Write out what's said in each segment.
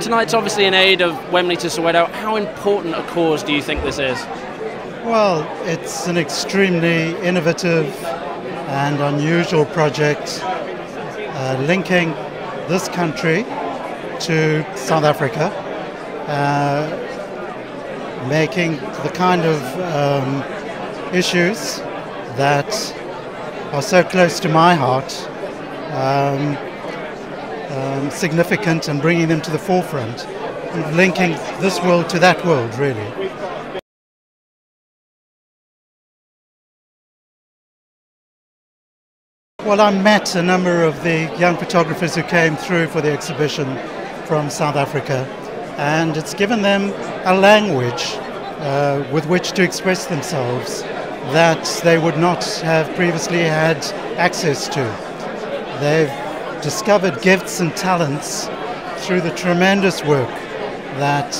tonight's obviously in aid of Wembley to Soweto. How important a cause do you think this is? Well, it's an extremely innovative and unusual project linking this country to South Africa, making the kind of issues that are so close to my heart significant and bringing them to the forefront, and linking this world to that world, really. Well, I met a number of the young photographers who came through for the exhibition from South Africa, and it's given them a language with which to express themselves that they would not have previously had access to. They've discovered gifts and talents through the tremendous work that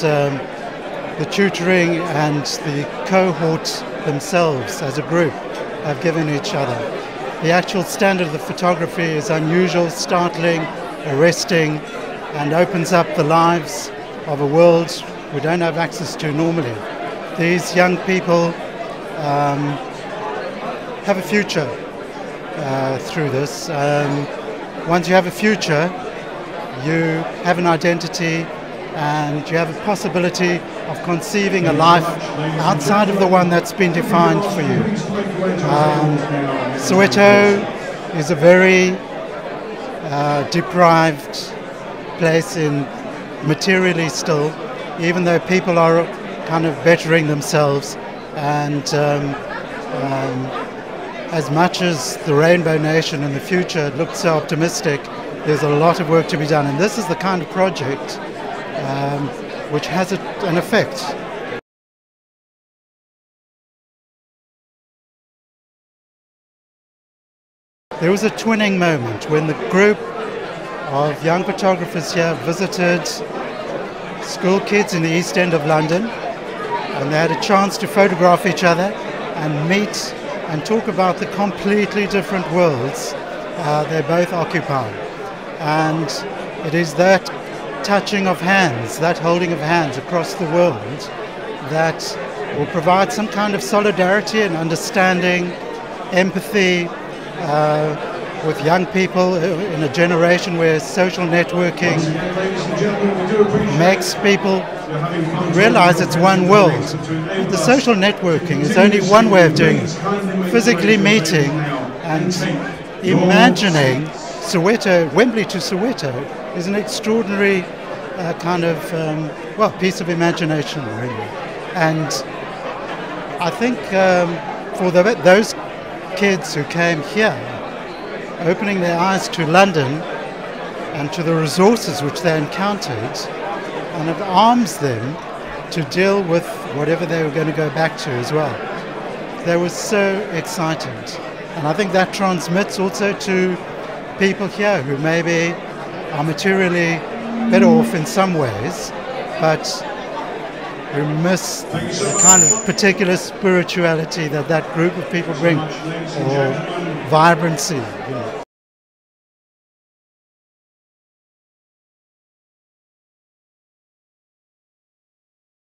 the tutoring and the cohort themselves as a group have given each other. The actual standard of the photography is unusual, startling, arresting, and opens up the lives of a world we don't have access to normally. These young people have a future through this. Once you have a future, you have an identity and you have a possibility of conceiving a life outside of the one that's been defined for you. Soweto is a very deprived place materially still, even though people are kind of bettering themselves, and as much as the Rainbow Nation in the future looks so optimistic, there's a lot of work to be done, and this is the kind of project which has an effect. There was a twinning moment when the group of young photographers here visited school kids in the East End of London, and they had a chance to photograph each other and meet and talk about the completely different worlds they both occupy. And it is that touching of hands, that holding of hands across the world, that will provide some kind of solidarity and understanding, empathy with young people in a generation where social networking makes people realize it's one world. The social networking is only one way of doing it. Physically meeting and imagining Soweto, Wembley to Soweto, is an extraordinary kind of piece of imagination, really. And I think for those kids who came here, opening their eyes to London and to the resources which they encountered, and it arms them to deal with whatever they were going to go back to as well. They were so excited, and I think that transmits also to people here who maybe are materially better off in some ways, but who miss the kind of particular spirituality that group of people bring, or vibrancy, you know.